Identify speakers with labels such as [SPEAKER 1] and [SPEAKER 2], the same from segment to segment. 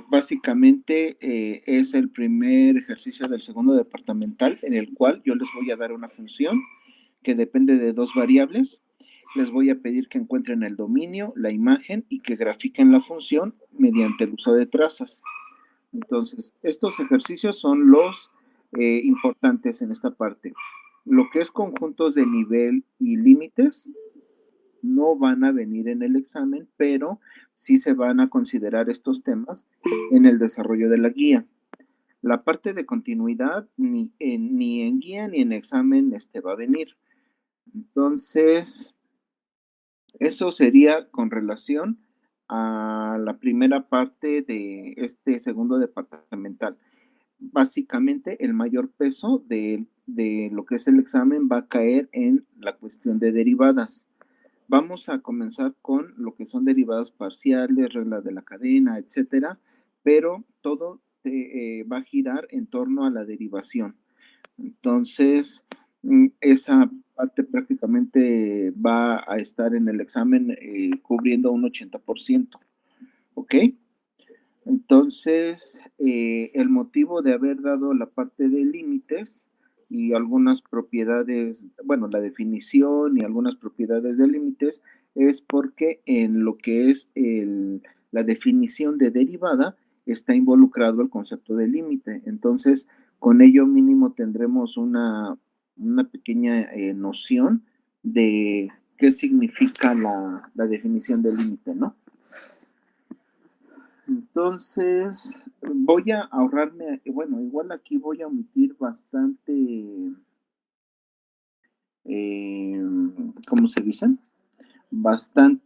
[SPEAKER 1] Básicamente es el primer ejercicio del segundo departamental en el cual yo les voy a dar una función que depende de dos variables. Les voy a pedir que encuentren el dominio, la imagen y que grafiquen la función mediante el uso de trazas. Entonces, estos ejercicios son los importantes en esta parte. Lo que es conjuntos de nivel y límites no van a venir en el examen, pero sí se van a considerar estos temas en el desarrollo de la guía. La parte de continuidad ni en guía ni en examen va a venir. Entonces, eso sería con relación a la primera parte de este segundo departamental. Básicamente, el mayor peso de lo que es el examen va a caer en la cuestión de derivadas. Vamos a comenzar con lo que son derivadas parciales, reglas de la cadena, etcétera, pero todo va a girar en torno a la derivación. Entonces, esa parte prácticamente va a estar en el examen cubriendo un 80%. ¿Ok? Entonces, el motivo de haber dado la parte de límites y algunas propiedades, bueno, la definición y algunas propiedades de límites es porque en lo que es la definición de derivada está involucrado el concepto de límite. Entonces, con ello mínimo tendremos una pequeña noción de qué significa la definición de límite, ¿no? Entonces, voy a ahorrarme, bueno, igual aquí voy a omitir bastante, eh, ¿cómo se dice? Bastante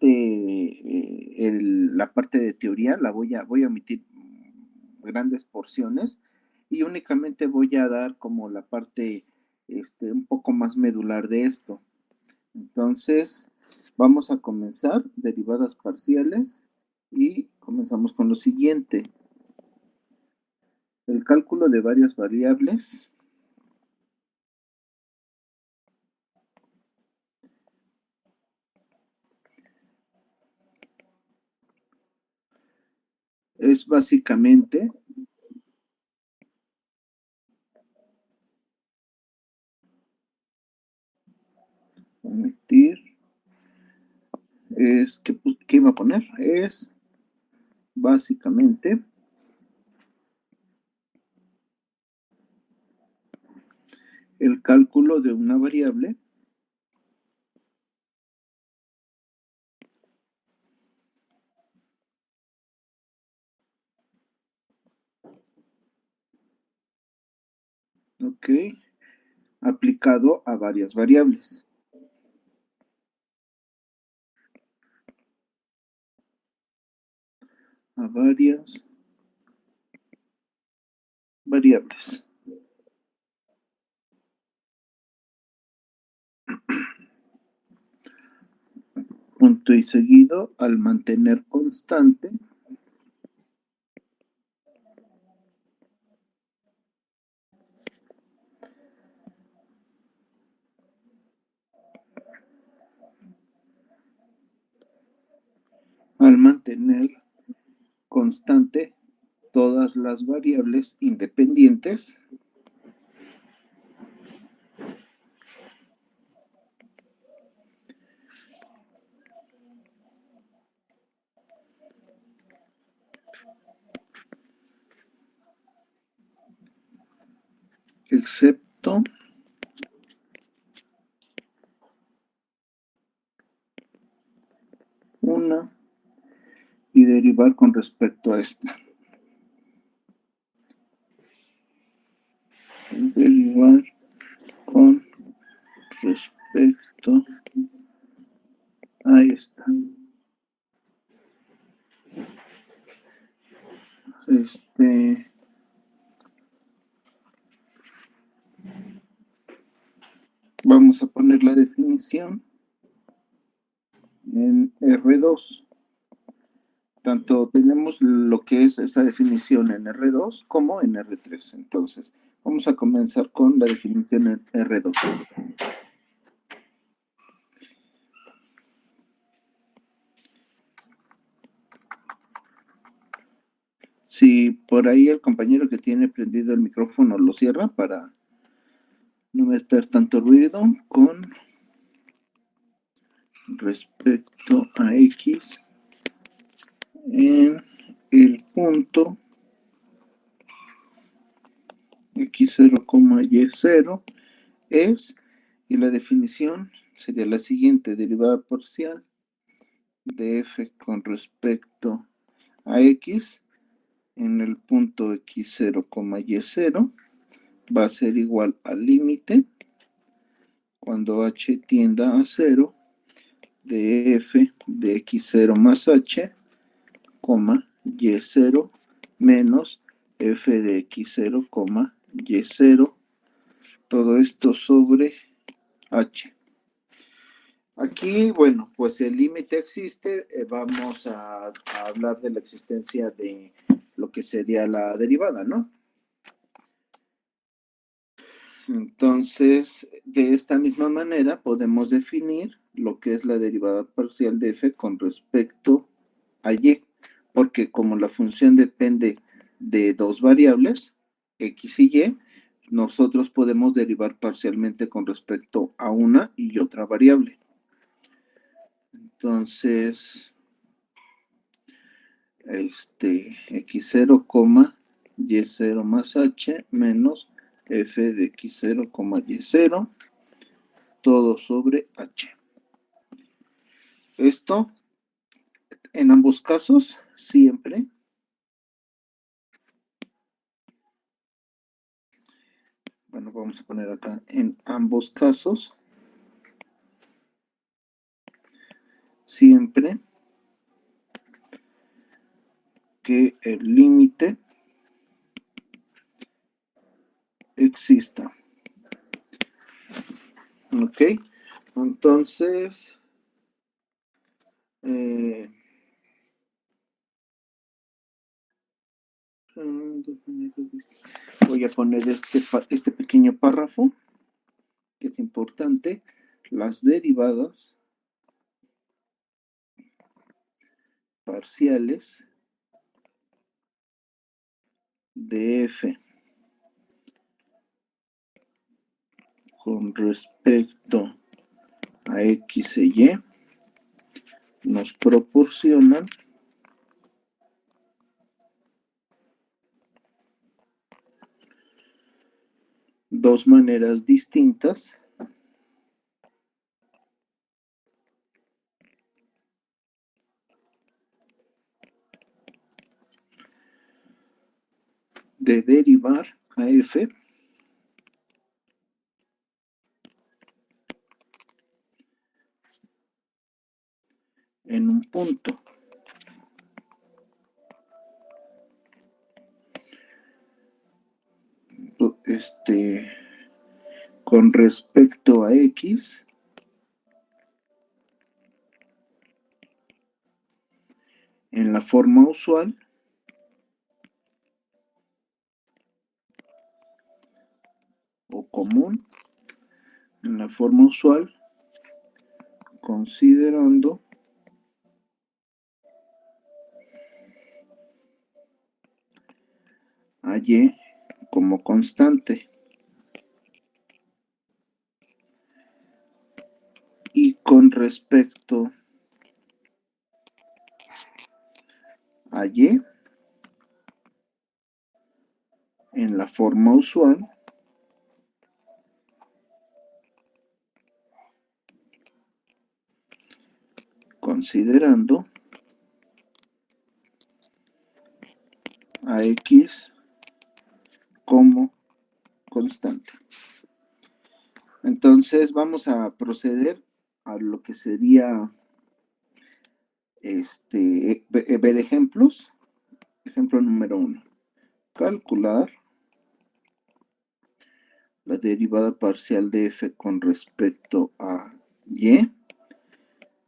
[SPEAKER 1] la parte de teoría, voy a omitir grandes porciones y únicamente voy a dar como la parte un poco más medular de esto. Entonces, vamos a comenzar derivadas parciales y comenzamos con lo siguiente. El cálculo de varias variables es básicamente omitir, ¿qué iba a poner? Es básicamente el cálculo de una variable ok, aplicado a varias variables. A varias variables. Punto y seguido, al mantener constante al mantener constante todas las variables independientes excepto una y derivar con respecto a esta. Derivar con respecto a esta. Vamos a poner la definición en R2. Tanto tenemos lo que es esta definición en R2 como en R3. Entonces, vamos a comenzar con la definición en R2. Si por ahí el compañero que tiene prendido el micrófono lo cierra para no meter tanto ruido con respecto a X en el punto X0, Y0 es, y la definición sería la siguiente: derivada parcial de f con respecto a x en el punto x0, y0 va a ser igual al límite cuando h tienda a 0 de f de x0 más h, y0 menos f de x0, y0, todo esto sobre h. Aquí, bueno, pues el límite existe, vamos a hablar de la existencia de lo que sería la derivada, ¿no? Entonces, de esta misma manera podemos definir lo que es la derivada parcial de f con respecto a y, porque como la función depende de dos variables, x y y, nosotros podemos derivar parcialmente con respecto a una y otra variable. Entonces, x0, y0 más h menos f de x0, y0, todo sobre h. Esto, en ambos casos, siempre bueno, vamos a poner acá, en ambos casos, siempre que el límite exista. ¿Ok? Entonces, voy a poner este pequeño párrafo, que es importante. Las derivadas parciales de f con respecto a x e y nos proporcionan dos maneras distintas de derivar a f en un punto. Con respecto a x en la forma usual o común, en la forma usual, considerando a y como constante y con respecto a y en la forma usual, considerando a x como constante. Entonces vamos a proceder a lo que sería ver ejemplos. Ejemplo número 1. Calcular la derivada parcial de f con respecto a y,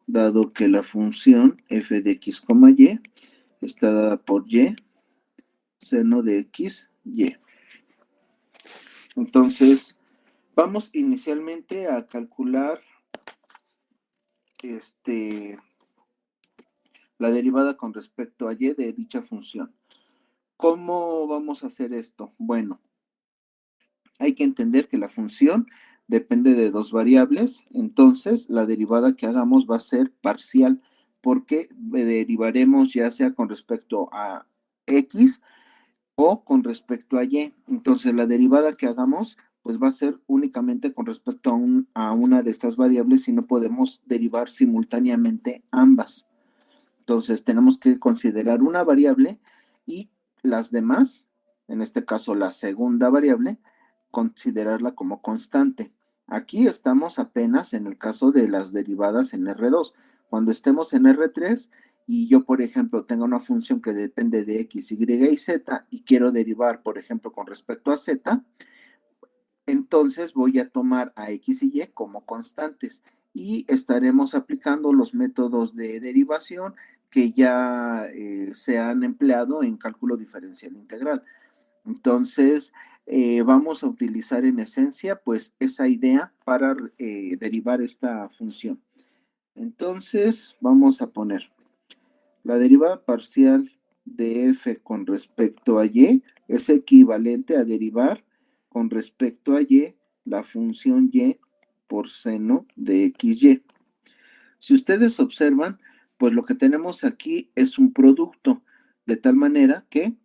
[SPEAKER 1] dado que la función f de x, y está dada por y, seno de x, y. Entonces, vamos inicialmente a calcular la derivada con respecto a y de dicha función. ¿Cómo vamos a hacer esto? Bueno, hay que entender que la función depende de dos variables, entonces la derivada que hagamos va a ser parcial, porque derivaremos ya sea con respecto a x o con respecto a y. Entonces la derivada que hagamos pues va a ser únicamente con respecto a una de estas variables y no podemos derivar simultáneamente ambas. Entonces tenemos que considerar una variable y las demás, en este caso la segunda variable, considerarla como constante. Aquí estamos apenas en el caso de las derivadas en R2. Cuando estemos en R3 y yo, por ejemplo, tengo una función que depende de X, Y y Z y quiero derivar, por ejemplo, con respecto a Z, entonces voy a tomar a X y Y como constantes y estaremos aplicando los métodos de derivación que ya se han empleado en cálculo diferencial integral. Entonces, vamos a utilizar en esencia pues esa idea para derivar esta función. Entonces, vamos a poner la derivada parcial de f con respecto a y es equivalente a derivar con respecto a y la función y por seno de xy. Si ustedes observan, pues lo que tenemos aquí es un producto, de tal manera que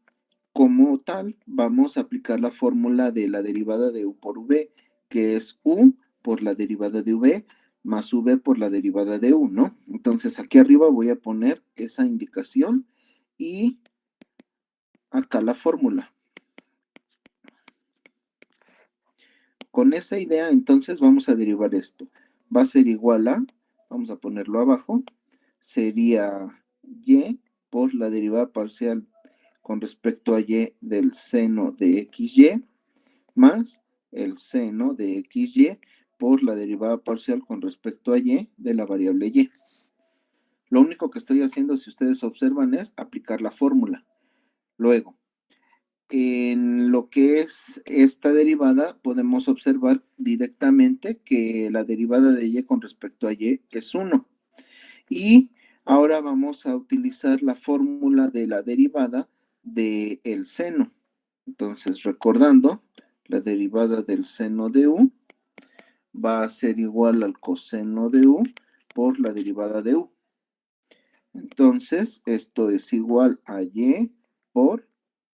[SPEAKER 1] como tal vamos a aplicar la fórmula de la derivada de u por v, que es u por la derivada de v más v por la derivada de u, ¿no? Entonces aquí arriba voy a poner esa indicación y acá la fórmula. Con esa idea, entonces vamos a derivar esto. Va a ser igual a, vamos a ponerlo abajo, sería y por la derivada parcial con respecto a y del seno de xy más el seno de xy por la derivada parcial con respecto a y de la variable y. Lo único que estoy haciendo, si ustedes observan, es aplicar la fórmula. Luego, en lo que es esta derivada, podemos observar directamente que la derivada de y con respecto a y es 1. Y ahora vamos a utilizar la fórmula de la derivada del seno. Entonces, recordando, la derivada del seno de u va a ser igual al coseno de u por la derivada de u. Entonces, esto es igual a y por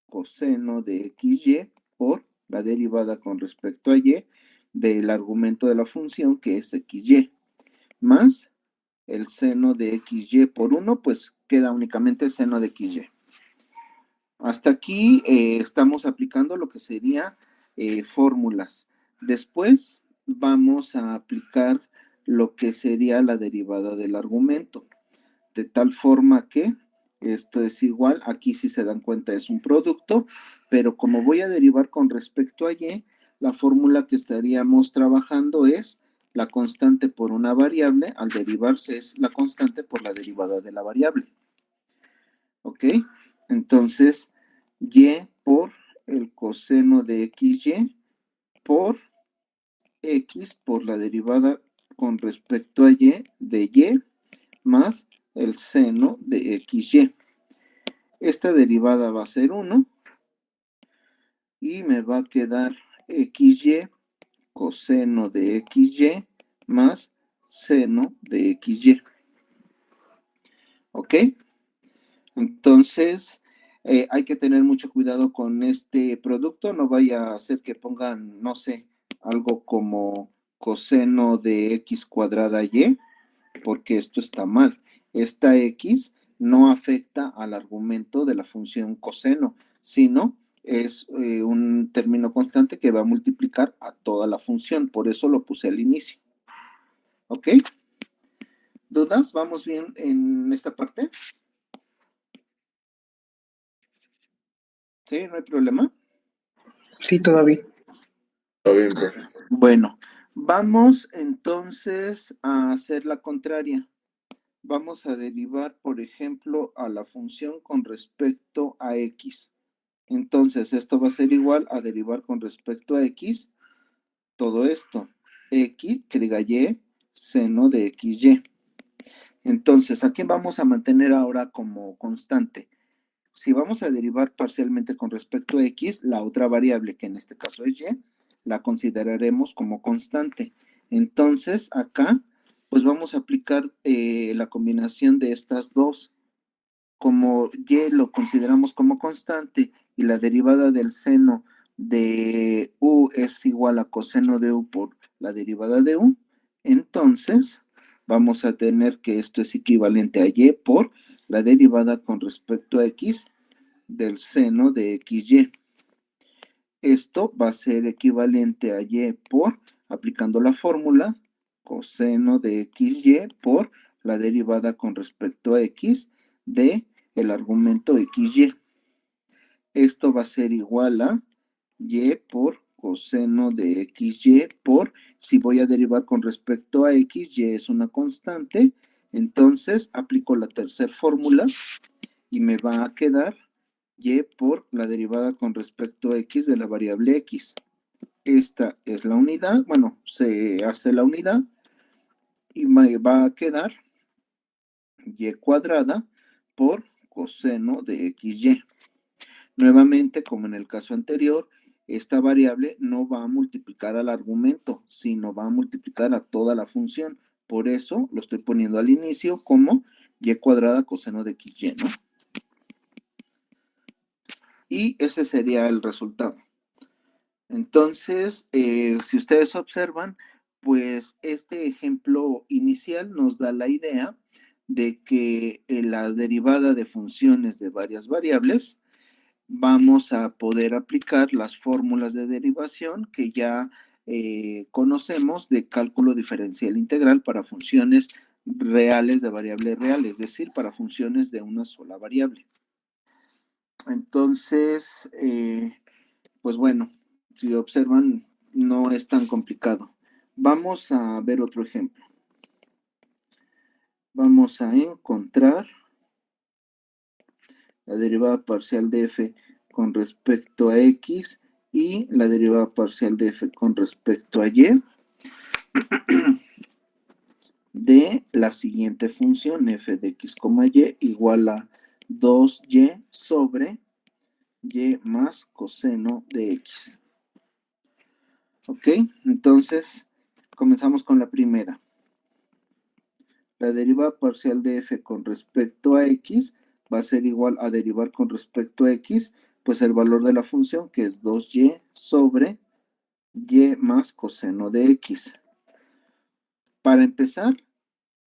[SPEAKER 1] coseno de xy por la derivada con respecto a y del argumento de la función que es xy, más el seno de xy por 1, pues queda únicamente el seno de xy. Hasta aquí estamos aplicando lo que sería fórmulas. Después vamos a aplicar lo que sería la derivada del argumento, de tal forma que esto es igual, aquí si se dan cuenta es un producto, pero como voy a derivar con respecto a y, la fórmula que estaríamos trabajando es la constante por una variable, al derivarse es la constante por la derivada de la variable. ¿Ok? Entonces, y por el coseno de xy por x por la derivada con respecto a y de y más el seno de xy. Esta derivada va a ser 1 y me va a quedar xy coseno de xy más seno de xy. ¿Ok? Entonces, hay que tener mucho cuidado con este producto, no vaya a hacer que pongan, no sé, algo como coseno de x cuadrada y, porque esto está mal. Esta x no afecta al argumento de la función coseno, sino es un término constante que va a multiplicar a toda la función, por eso lo puse al inicio. ¿Ok? ¿Dudas? ¿Vamos bien en esta parte? ¿Sí? ¿No hay problema?
[SPEAKER 2] Sí, todavía.
[SPEAKER 3] Está bien, profe.
[SPEAKER 1] Bueno, vamos entonces a hacer la contraria. Vamos a derivar, por ejemplo, a la función con respecto a x. Entonces, esto va a ser igual a derivar con respecto a x, todo esto, x, que diga y, seno de xy. Entonces, ¿a quién vamos a mantener ahora como constante? si vamos a derivar parcialmente con respecto a x, la otra variable, que en este caso es y, la consideraremos como constante. Entonces, acá, pues vamos a aplicar la combinación de estas dos. Como y lo consideramos como constante y la derivada del seno de u es igual a coseno de u por la derivada de u, entonces vamos a tener que esto es equivalente a y por la derivada con respecto a x del seno de xy. Esto va a ser equivalente a y por, aplicando la fórmula, coseno de xy por la derivada con respecto a x de el argumento xy. Esto va a ser igual a y por coseno de xy por, si voy a derivar con respecto a x, y es una constante, entonces aplico la tercera fórmula y me va a quedar y por la derivada con respecto a x de la variable x. Esta es la unidad, bueno, se hace la unidad y me va a quedar y cuadrada por coseno de xy. Nuevamente, como en el caso anterior, esta variable no va a multiplicar al argumento, sino va a multiplicar a toda la función. Por eso lo estoy poniendo al inicio como y cuadrada coseno de xy, ¿no? Y ese sería el resultado. Entonces, si ustedes observan, pues este ejemplo inicial nos da la idea de que la derivada de funciones de varias variables vamos a poder aplicar las fórmulas de derivación que ya conocemos de cálculo diferencial integral para funciones reales de variable real, es decir, para funciones de una sola variable. Entonces, pues bueno, si observan, no es tan complicado. Vamos a ver otro ejemplo. Vamos a encontrar la derivada parcial de f con respecto a x y la derivada parcial de f con respecto a y de la siguiente función f de x, y igual a 2y sobre y más coseno de x. ¿Ok? Entonces, comenzamos con la primera. La derivada parcial de f con respecto a x va a ser igual a derivar con respecto a x, pues el valor de la función, que es 2y sobre y más coseno de x. Para empezar,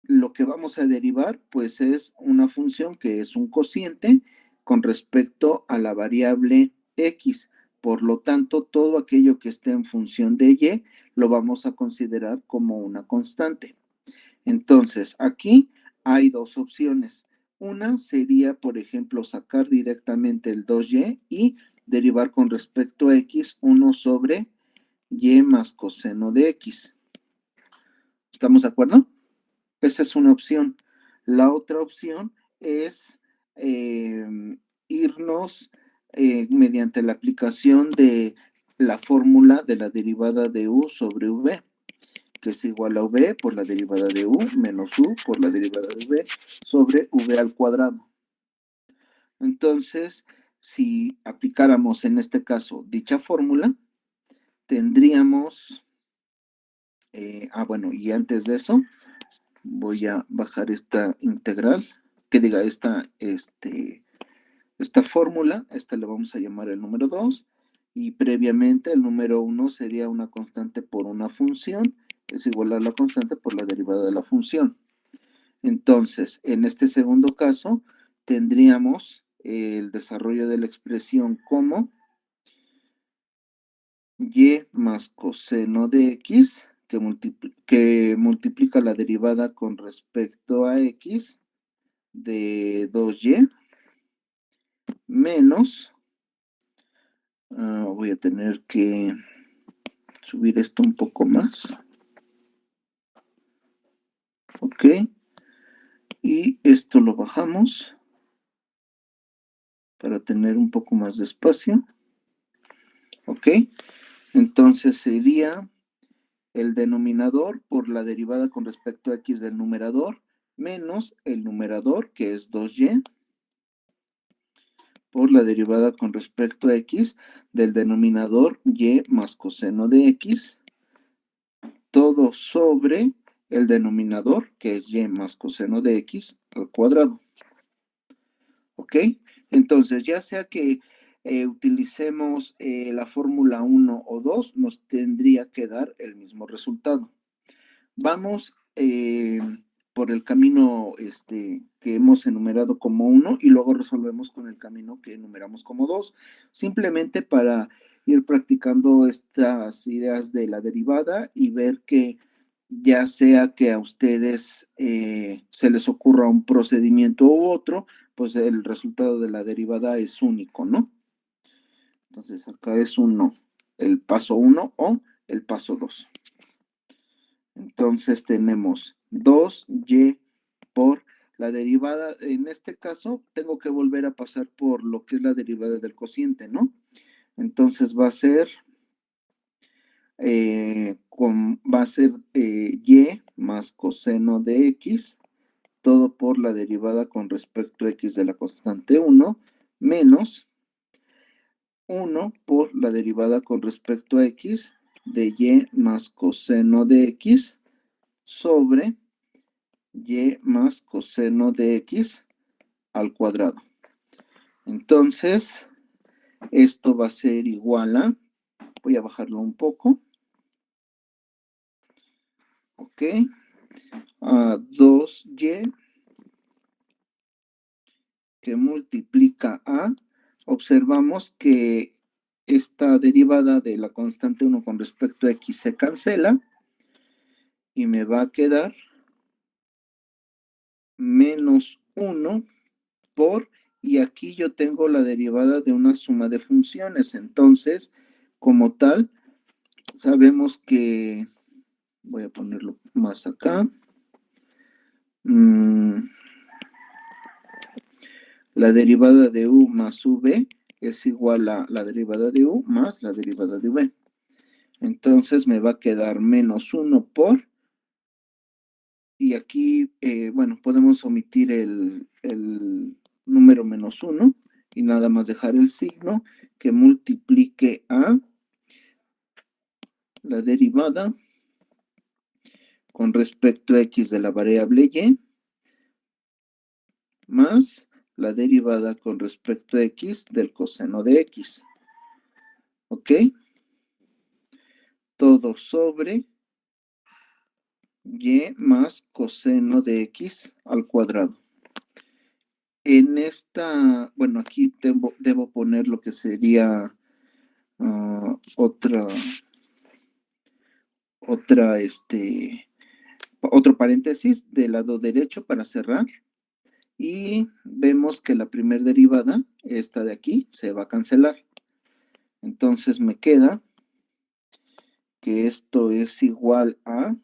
[SPEAKER 1] lo que vamos a derivar, pues es una función que es un cociente con respecto a la variable x. Por lo tanto, todo aquello que esté en función de y lo vamos a considerar como una constante. Entonces, aquí hay dos opciones. Una sería, por ejemplo, sacar directamente el 2y y derivar con respecto a x 1 sobre y más coseno de x. ¿Estamos de acuerdo? Esa es una opción. La otra opción es irnos mediante la aplicación de la fórmula de la derivada de u sobre v, que es igual a v por la derivada de u menos u por la derivada de v sobre v al cuadrado. Entonces, si aplicáramos en este caso dicha fórmula, tendríamos, bueno, y antes de eso, voy a bajar esta integral, que diga esta fórmula, esta le vamos a llamar el número 2, y previamente el número 1 sería una constante por una función, es igual a la constante por la derivada de la función. Entonces, en este segundo caso, tendríamos el desarrollo de la expresión como y más coseno de x, que multiplica la derivada con respecto a x de 2y menos, voy a tener que subir esto un poco más, ok, y esto lo bajamos para tener un poco más de espacio, ok, entonces sería el denominador por la derivada con respecto a x del numerador menos el numerador, que es 2y, por la derivada con respecto a x del denominador y más coseno de x, todo sobre el denominador, que es y más coseno de x al cuadrado. ¿Ok? Entonces, ya sea que utilicemos la fórmula 1 o 2, nos tendría que dar el mismo resultado. Vamos por el camino que hemos enumerado como 1 y luego resolvemos con el camino que enumeramos como 2, simplemente para ir practicando estas ideas de la derivada y ver que ya sea que a ustedes se les ocurra un procedimiento u otro, pues el resultado de la derivada es único, ¿no? Entonces acá es el paso 1 o el paso 2. Entonces tenemos 2y por la derivada. En este caso tengo que volver a pasar por lo que es la derivada del cociente, ¿no? Entonces va a ser y más coseno de x, todo por la derivada con respecto a x de la constante 1, menos 1 por la derivada con respecto a x de y más coseno de x sobre y más coseno de x al cuadrado. Entonces, esto va a ser igual a, voy a bajarlo un poco, ok, a 2y que multiplica a, observamos que esta derivada de la constante 1 con respecto a x se cancela y me va a quedar menos 1 por, y aquí yo tengo la derivada de una suma de funciones, entonces, como tal, sabemos que, voy a ponerlo más acá, la derivada de u más v es igual a la derivada de u más la derivada de v. Entonces me va a quedar menos 1 por, y aquí, bueno, podemos omitir el número menos 1 y nada más dejar el signo que multiplique a la derivada con respecto a x de la variable y más la derivada con respecto a x del coseno de x. ¿Ok? Todo sobre y más coseno de x al cuadrado. En esta, bueno, aquí debo poner lo que sería otro paréntesis del lado derecho para cerrar. Y vemos que la primera derivada, esta de aquí, se va a cancelar. Entonces me queda que esto es igual a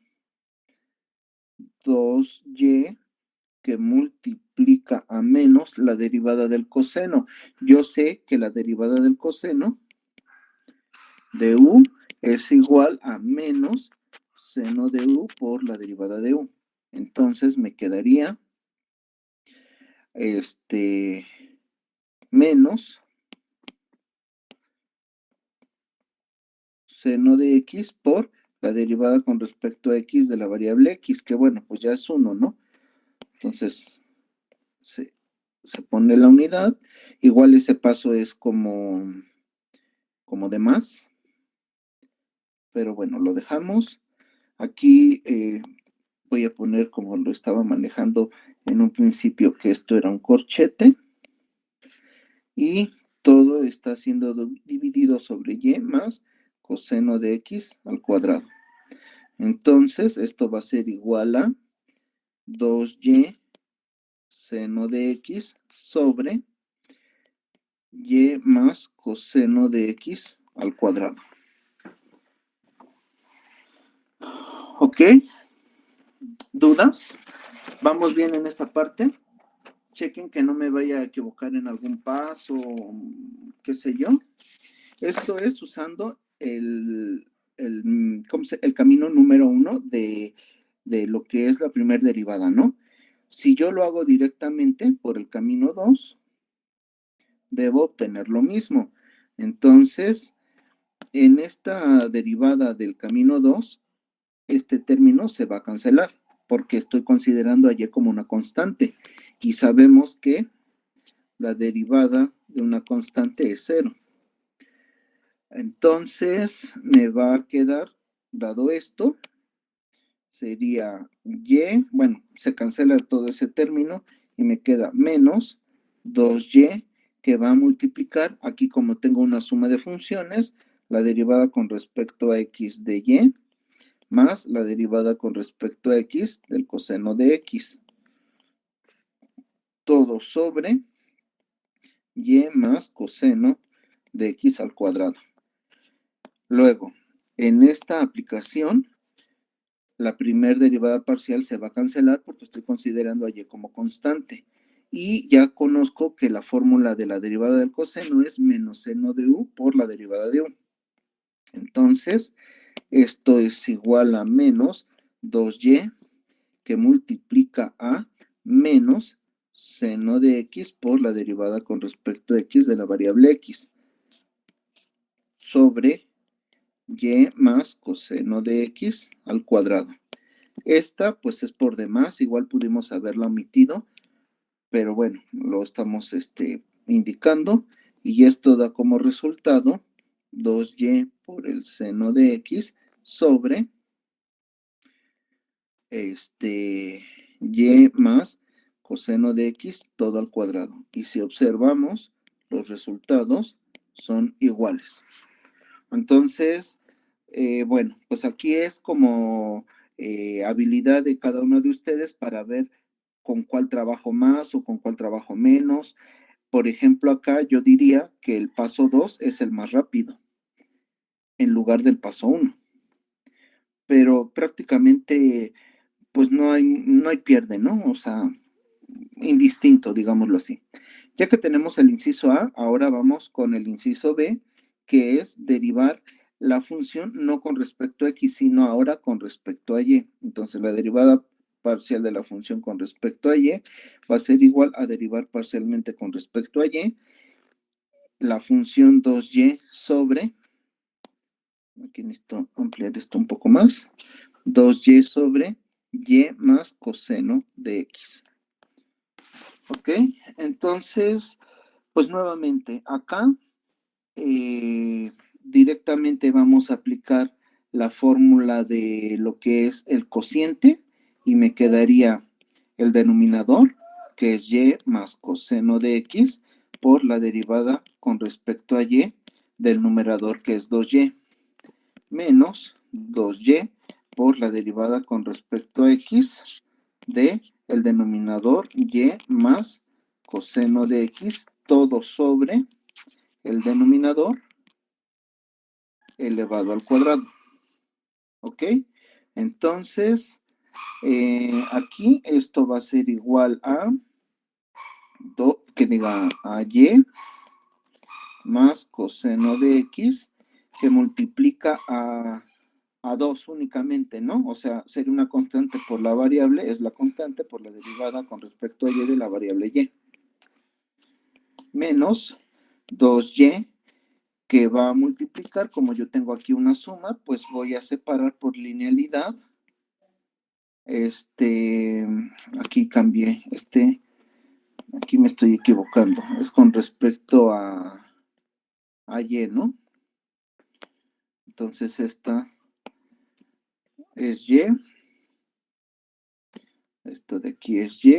[SPEAKER 1] 2y que multiplica a menos la derivada del coseno. Yo sé que la derivada del coseno de u es igual a menos seno de u por la derivada de u. Entonces me quedaría menos seno de x por la derivada con respecto a x de la variable x, que bueno, pues ya es 1, ¿no? Entonces, se pone la unidad. Igual ese paso es como de más, pero bueno, lo dejamos. Aquí voy a poner como lo estaba manejando en un principio, que esto era un corchete. Y todo está siendo dividido sobre y más coseno de x al cuadrado. Entonces, esto va a ser igual a 2y seno de x sobre y más coseno de x al cuadrado. ¿Ok? ¿Dudas? ¿Vamos bien en esta parte? Chequen que no me vaya a equivocar en algún paso, qué sé yo. Esto es usando el camino número 1 de lo que es la primera derivada, ¿no? Si yo lo hago directamente por el camino 2, debo obtener lo mismo. Entonces, en esta derivada del camino 2, este término se va a cancelar porque estoy considerando a y como una constante y sabemos que la derivada de una constante es 0. Entonces, me va a quedar, dado esto, sería y, bueno, se cancela todo ese término y me queda menos 2y que va a multiplicar, aquí como tengo una suma de funciones, la derivada con respecto a x de y más la derivada con respecto a x del coseno de x. Todo sobre y más coseno de x al cuadrado. Luego, en esta aplicación, la primera derivada parcial se va a cancelar porque estoy considerando a y como constante. Y ya conozco que la fórmula de la derivada del coseno es menos seno de u por la derivada de u. Entonces, esto es igual a menos 2y que multiplica a menos seno de x por la derivada con respecto a x de la variable x sobre y más coseno de x al cuadrado. Esta pues es por demás, igual pudimos haberla omitido, pero bueno, lo estamos indicando y esto da como resultado 2y por el seno de x sobre y más coseno de x todo al cuadrado. Y si observamos, los resultados son iguales. Entonces, bueno, pues aquí es como habilidad de cada uno de ustedes para ver con cuál trabajo más o con cuál trabajo menos. Por ejemplo, acá yo diría que el paso 2 es el más rápido en lugar del paso 1. Pero prácticamente, pues no hay pierde, ¿no? O sea, indistinto, digámoslo así. Ya que tenemos el inciso A, ahora vamos con el inciso B, que es derivar la función no con respecto a x, sino ahora con respecto a y. Entonces, la derivada parcial de la función con respecto a y va a ser igual a derivar parcialmente con respecto a y la función 2y sobre, aquí necesito ampliar esto un poco más, 2y sobre y más coseno de x. ¿Ok? Entonces, pues nuevamente, acá directamente vamos a aplicar la fórmula de lo que es el cociente y me quedaría el denominador, que es y más coseno de x, por la derivada con respecto a y del numerador, que es 2y, menos 2y por la derivada con respecto a x de el denominador y más coseno de x, todo sobre el denominador elevado al cuadrado. ¿Ok? Entonces, aquí esto va a ser igual a, a y más coseno de x, que multiplica a 2 únicamente, ¿no? O sea, sería una constante por la variable, es la constante por la derivada con respecto a y de la variable y. Menos 2y, que va a multiplicar, como yo tengo aquí una suma, pues voy a separar por linealidad. Aquí cambié, aquí me estoy equivocando, es con respecto a y, ¿no? Entonces esta es y, esto de aquí es y,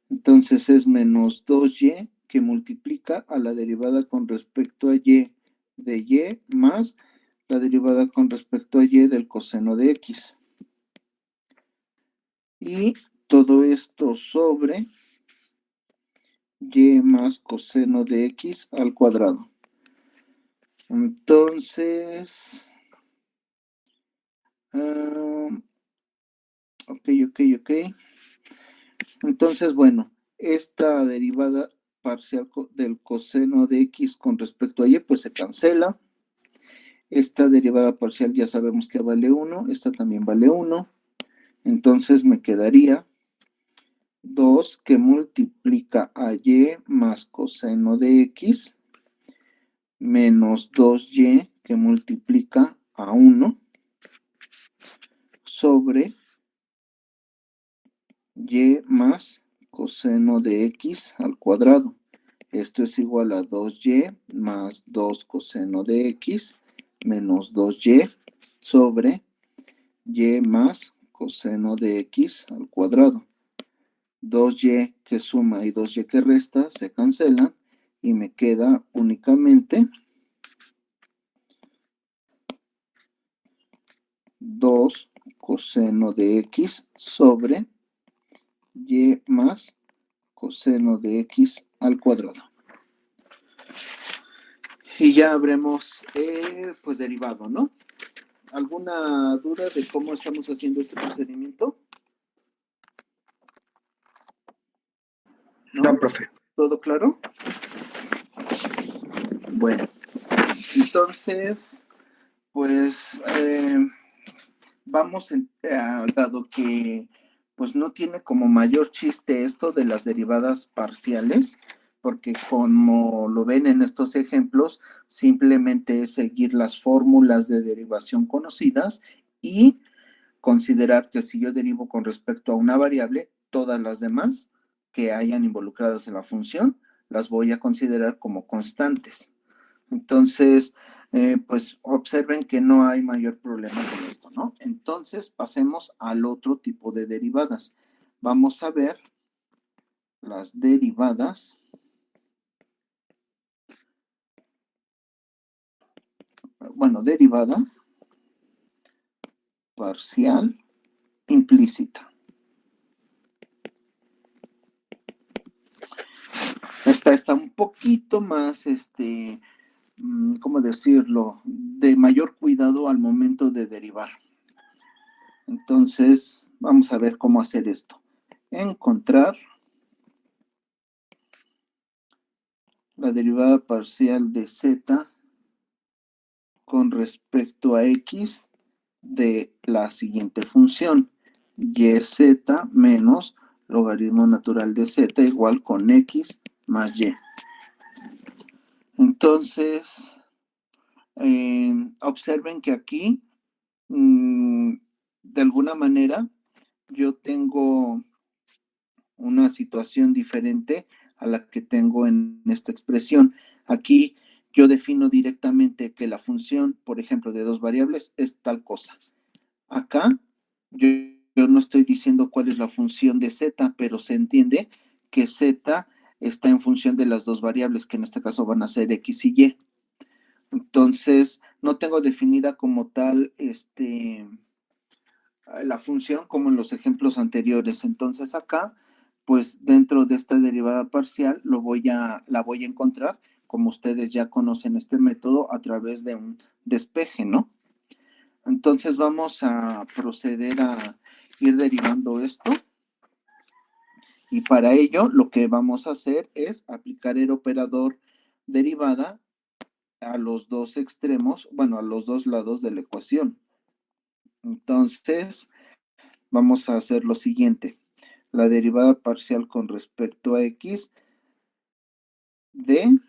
[SPEAKER 1] entonces es menos 2y que multiplica a la derivada con respecto a y de y más la derivada con respecto a y del coseno de x. Y todo esto sobre y más coseno de x al cuadrado. Entonces, ok. Entonces, bueno, esta derivada parcial del coseno de x con respecto a y, pues se cancela. Esta derivada parcial ya sabemos que vale 1, esta también vale 1. Entonces me quedaría 2 que multiplica a y más coseno de x menos 2y que multiplica a 1 sobre y más coseno de x al cuadrado. Esto es igual a 2y más 2 coseno de x menos 2y sobre y más coseno de x al cuadrado. 2y que suma y 2y que resta se cancelan y me queda únicamente 2 coseno de x sobre y más coseno de x al cuadrado. Y ya habremos pues derivado, ¿no? ¿Alguna duda de cómo estamos haciendo este procedimiento?
[SPEAKER 2] No, profe.
[SPEAKER 1] ¿Todo claro? Bueno, entonces, pues vamos, dado que pues no tiene como mayor chiste esto de las derivadas parciales, porque como lo ven en estos ejemplos, simplemente es seguir las fórmulas de derivación conocidas y considerar que si yo derivo con respecto a una variable, todas las demás que hayan involucradas en la función las voy a considerar como constantes. Entonces, pues observen que no hay mayor problema con esto, ¿no? Entonces, pasemos al otro tipo de derivadas. Vamos a ver las derivadas. Bueno, derivada parcial implícita. Esta está un poquito más, ¿cómo decirlo? De mayor cuidado al momento de derivar. Entonces, vamos a ver cómo hacer esto. Encontrar la derivada parcial de z con respecto a x de la siguiente función. yz menos logaritmo natural de z igual con x más y. Entonces, observen que aquí, de alguna manera, yo tengo una situación diferente a la que tengo en esta expresión. Aquí yo defino directamente que la función, por ejemplo, de dos variables es tal cosa. Acá yo no estoy diciendo cuál es la función de z, pero se entiende que z está en función de las dos variables, que en este caso van a ser x y y. Entonces, no tengo definida como tal la función como en los ejemplos anteriores. Entonces acá, pues dentro de esta derivada parcial la voy a encontrar, como ustedes ya conocen este método, a través de un despeje, ¿no? Entonces vamos a proceder a ir derivando esto. Y para ello lo que vamos a hacer es aplicar el operador derivada a los dos extremos, bueno, a los dos lados de la ecuación. Entonces, vamos a hacer lo siguiente. La derivada parcial con respecto a x de,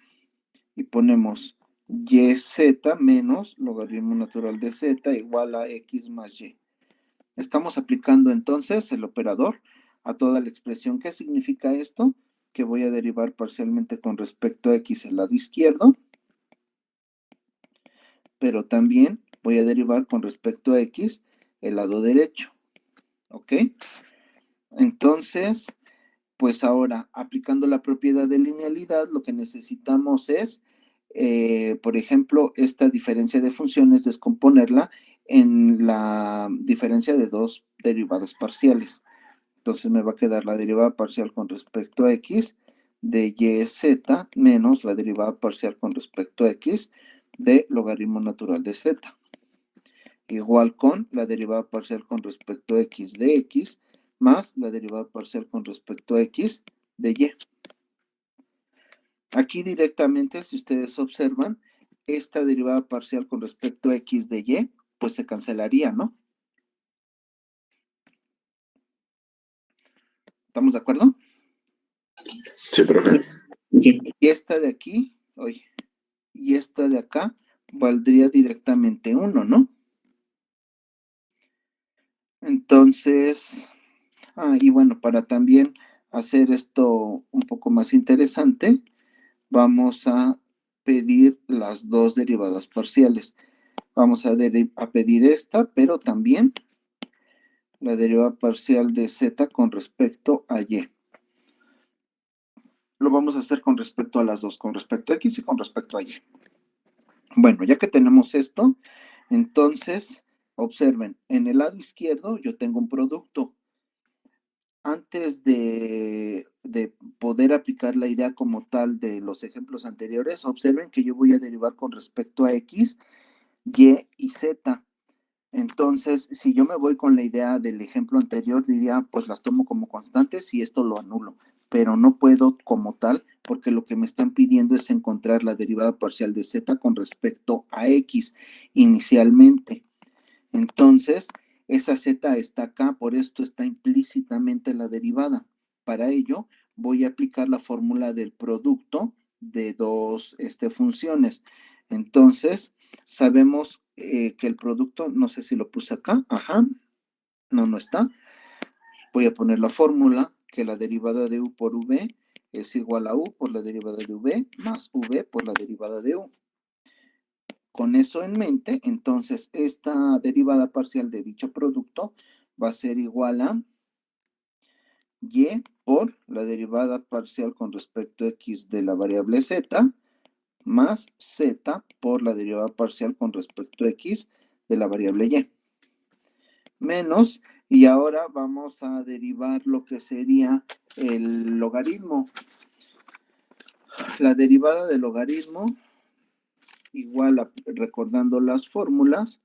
[SPEAKER 1] y ponemos yz menos logaritmo natural de z igual a x más y. Estamos aplicando entonces el operador a toda la expresión. ¿Qué significa esto? Que voy a derivar parcialmente con respecto a x el lado izquierdo, pero también voy a derivar con respecto a x el lado derecho. ¿Ok? Entonces, pues ahora, aplicando la propiedad de linealidad, lo que necesitamos es, por ejemplo, esta diferencia de funciones, descomponerla en la diferencia de dos derivadas parciales. Entonces me va a quedar la derivada parcial con respecto a x de yz menos la derivada parcial con respecto a x de logaritmo natural de z. Igual con la derivada parcial con respecto a x de x más la derivada parcial con respecto a x de y. Aquí directamente, si ustedes observan, esta derivada parcial con respecto a x de y, pues se cancelaría, ¿no? ¿Estamos de acuerdo?
[SPEAKER 3] Sí, profe.
[SPEAKER 2] Sí.
[SPEAKER 1] Y esta de aquí, oye, y esta de acá valdría directamente 1, ¿no? Entonces, y bueno, para también hacer esto un poco más interesante, vamos a pedir las dos derivadas parciales. Vamos a pedir esta, pero también la derivada parcial de z con respecto a y. Lo vamos a hacer con respecto a las dos, con respecto a x y con respecto a y. Bueno, ya que tenemos esto, entonces, observen, en el lado izquierdo yo tengo un producto. Antes de poder aplicar la idea como tal de los ejemplos anteriores, observen que yo voy a derivar con respecto a x, y y z. Entonces, si yo me voy con la idea del ejemplo anterior, diría, pues las tomo como constantes y esto lo anulo, pero no puedo como tal, porque lo que me están pidiendo es encontrar la derivada parcial de z con respecto a x inicialmente. Entonces, esa z está acá, por esto está implícitamente la derivada. Para ello, voy a aplicar la fórmula del producto de dos funciones. Entonces, sabemos que el producto, no sé si lo puse acá, no está. Voy a poner la fórmula que la derivada de u por v es igual a u por la derivada de v más v por la derivada de u. Con eso en mente, entonces esta derivada parcial de dicho producto va a ser igual a y por la derivada parcial con respecto a x de la variable z más z por la derivada parcial con respecto a x de la variable y. Menos, y ahora vamos a derivar lo que sería el logaritmo. La derivada del logaritmo, igual recordando las fórmulas,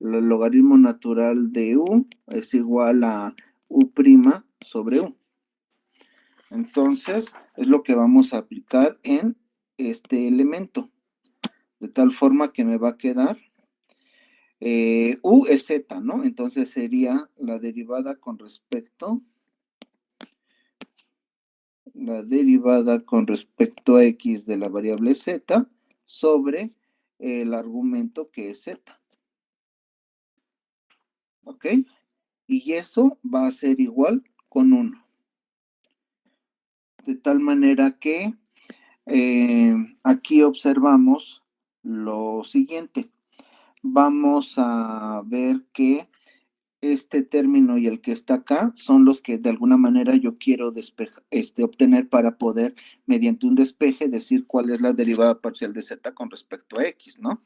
[SPEAKER 1] el logaritmo natural de u es igual a u' sobre u. Entonces, es lo que vamos a aplicar en este elemento. De tal forma que me va a quedar u es z, ¿no? Entonces sería la derivada con respecto a x de la variable z sobre el argumento que es z. ¿Ok? Y eso va a ser igual con 1. De tal manera que aquí observamos lo siguiente. Vamos a ver que este término y el que está acá son los que de alguna manera yo quiero obtener para poder, mediante un despeje, decir cuál es la derivada parcial de z con respecto a x, ¿no?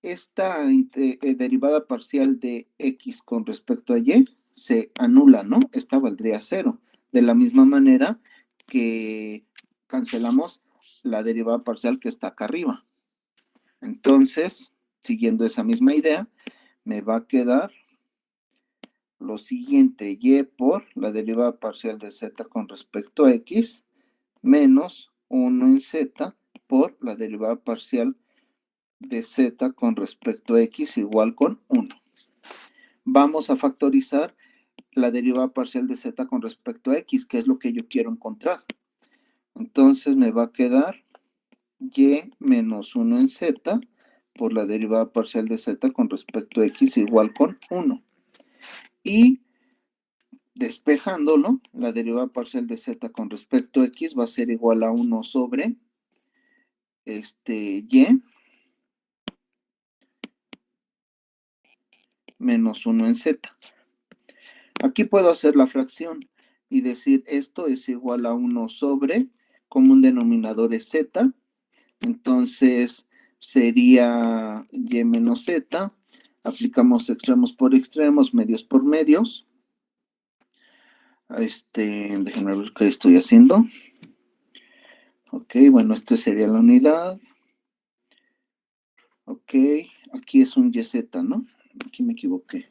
[SPEAKER 1] Esta derivada parcial de x con respecto a y se anula, ¿no? Esta valdría 0. De la misma manera que cancelamos la derivada parcial que está acá arriba. Entonces, siguiendo esa misma idea, me va a quedar lo siguiente, y por la derivada parcial de z con respecto a x menos 1 en z por la derivada parcial de z con respecto a x igual con 1. Vamos a factorizar la derivada parcial de z con respecto a x, que es lo que yo quiero encontrar. Entonces me va a quedar y menos 1 en z por la derivada parcial de z con respecto a x igual con 1. Y despejándolo, la derivada parcial de z con respecto a x va a ser igual a 1 sobre y menos 1 en z. Aquí puedo hacer la fracción y decir esto es igual a 1 sobre, como un denominador es z, entonces sería y menos z, aplicamos extremos por extremos, medios por medios. Déjenme ver qué estoy haciendo. Ok, bueno, esta sería la unidad. Ok, aquí es un YZ, ¿no? Aquí me equivoqué.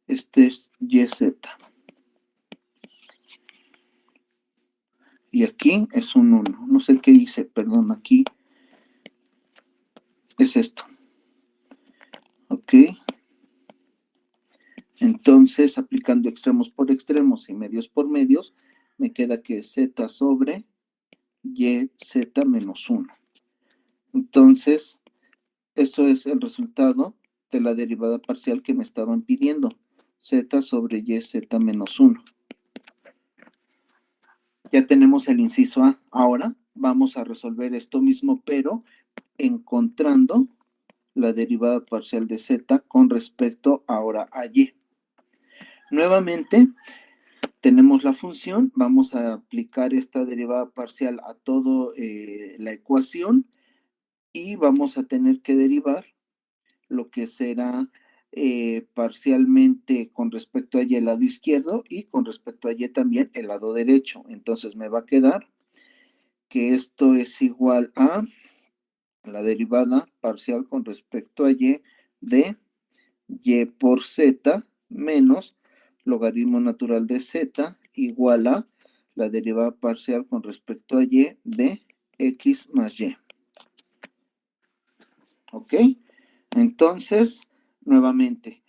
[SPEAKER 1] Este es YZ. Y aquí es un 1. No sé qué hice, perdón, aquí es esto. Ok. Entonces, aplicando extremos por extremos y medios por medios, me queda que z sobre y z menos 1. Entonces, eso es el resultado de la derivada parcial que me estaban pidiendo, z sobre y z menos 1. Ya tenemos el inciso A. Ahora vamos a resolver esto mismo, pero encontrando la derivada parcial de z con respecto ahora a y. Nuevamente, tenemos la función, vamos a aplicar esta derivada parcial a toda la ecuación y vamos a tener que derivar lo que será parcialmente con respecto a y el lado izquierdo y con respecto a y también el lado derecho. Entonces me va a quedar que esto es igual a la derivada parcial con respecto a y de y por z menos logaritmo natural de z igual a la derivada parcial con respecto a y de x más y. ¿Ok? Entonces, nuevamente,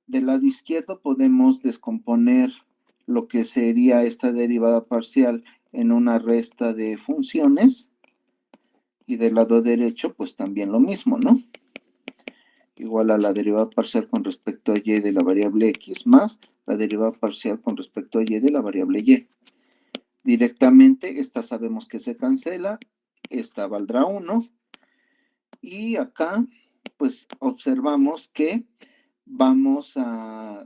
[SPEAKER 1] del lado izquierdo podemos descomponer lo que sería esta derivada parcial en una resta de funciones y del lado derecho pues también lo mismo, ¿no? Igual a la derivada parcial con respecto a y de la variable x más la derivada parcial con respecto a y de la variable y. Directamente esta sabemos que se cancela, esta valdrá 1 y acá pues observamos que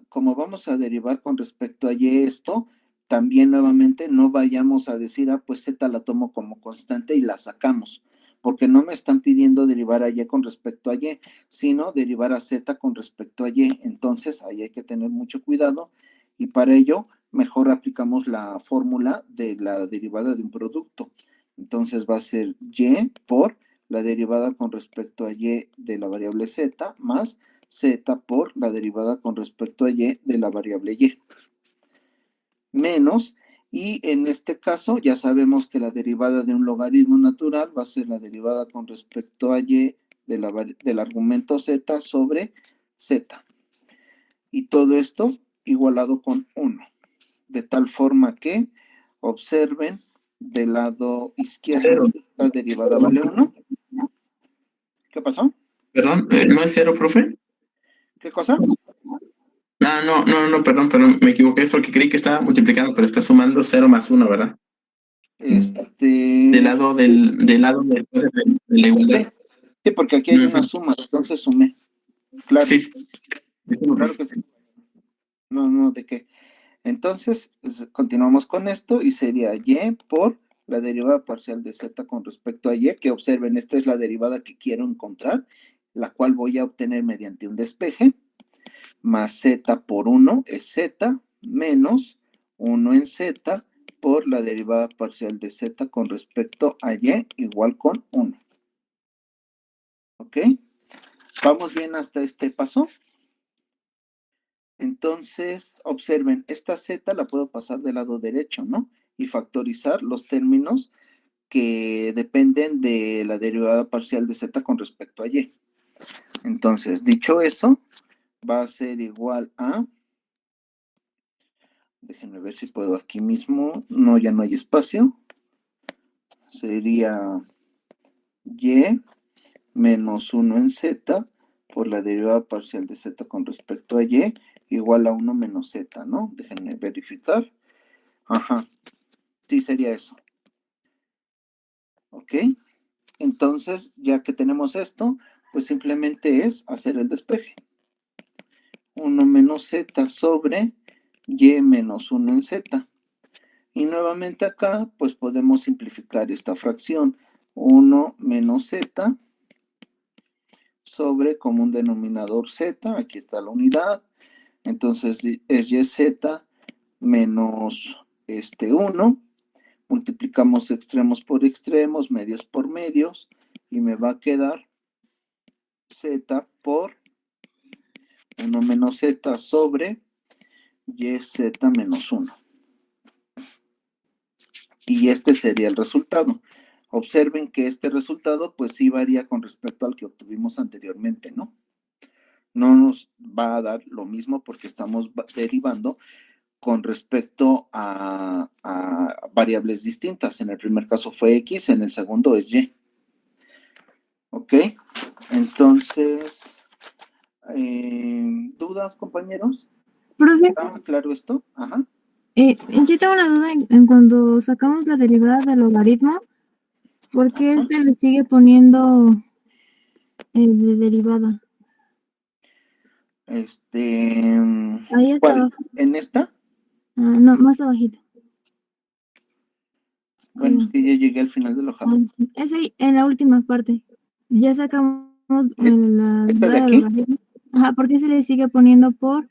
[SPEAKER 1] como vamos a derivar con respecto a y esto, también nuevamente no vayamos a decir, pues z la tomo como constante y la sacamos, porque no me están pidiendo derivar a y con respecto a y, sino derivar a z con respecto a y. Entonces ahí hay que tener mucho cuidado y para ello mejor aplicamos la fórmula de la derivada de un producto. Entonces va a ser y por la derivada con respecto a y de la variable z más z por la derivada con respecto a y de la variable y. Menos, y en este caso ya sabemos que la derivada de un logaritmo natural va a ser la derivada con respecto a y del argumento z sobre z. Y todo esto igualado con 1. De tal forma que observen del lado izquierdo
[SPEAKER 3] Cero.
[SPEAKER 1] la derivada vale 1. ¿Qué pasó?
[SPEAKER 3] Perdón, ¿no es cero, profe?
[SPEAKER 1] ¿Qué cosa?
[SPEAKER 3] Ah, no, perdón, me equivoqué, es porque creí que estaba multiplicando, pero está sumando 0 más 1, ¿verdad? Del lado del lado de la igualdad.
[SPEAKER 1] Sí, porque aquí hay una suma, entonces sumé. Claro,
[SPEAKER 3] Sí,
[SPEAKER 1] claro que sí. No, ¿de qué? Entonces, continuamos con esto y sería y por la derivada parcial de z con respecto a y, que observen, esta es la derivada que quiero encontrar, la cual voy a obtener mediante un despeje, más z por 1 es z, menos 1 en z por la derivada parcial de z con respecto a y igual con 1. ¿Ok? ¿Vamos bien hasta este paso? Entonces, observen, esta z la puedo pasar del lado derecho, ¿no? Y factorizar los términos que dependen de la derivada parcial de z con respecto a y. Entonces, dicho eso, va a ser igual a... Déjenme ver si puedo aquí mismo. No, ya no hay espacio. Sería y menos 1 en z por la derivada parcial de z con respecto a y igual a 1 menos z, ¿no? Déjenme verificar. Ajá, sí sería eso. ¿Ok? Entonces, ya que tenemos esto, pues simplemente es hacer el despeje. 1 menos z sobre y menos 1 en z. Y nuevamente acá, pues podemos simplificar esta fracción. 1 menos z sobre común denominador z, aquí está la unidad. Entonces es yz menos 1. Multiplicamos extremos por extremos, medios por medios, y me va a quedar z por 1 menos z sobre yz menos 1. Y este sería el resultado. Observen que este resultado pues sí varía con respecto al que obtuvimos anteriormente, ¿no? no nos va a dar lo mismo porque estamos derivando con respecto a variables distintas. En el primer caso fue X, en el segundo es Y. ¿Ok? Entonces, ¿dudas, compañeros?
[SPEAKER 4] Profe,
[SPEAKER 1] ¿Está claro esto? Ajá.
[SPEAKER 4] yo tengo una duda en cuando sacamos la derivada del logaritmo, ¿por qué se le sigue poniendo de derivada? Ahí está
[SPEAKER 1] ¿Cuál?
[SPEAKER 4] abajo.
[SPEAKER 1] ¿En esta?
[SPEAKER 4] No, más abajito.
[SPEAKER 1] Bueno, es
[SPEAKER 4] Creo.
[SPEAKER 1] que ya llegué al final del hoja.
[SPEAKER 4] Sí. Es ahí, en la última parte. Ya sacamos la
[SPEAKER 1] ¿Esta de
[SPEAKER 4] derivada del
[SPEAKER 1] aquí?
[SPEAKER 4] logaritmo. Ajá, ¿por qué se le sigue poniendo por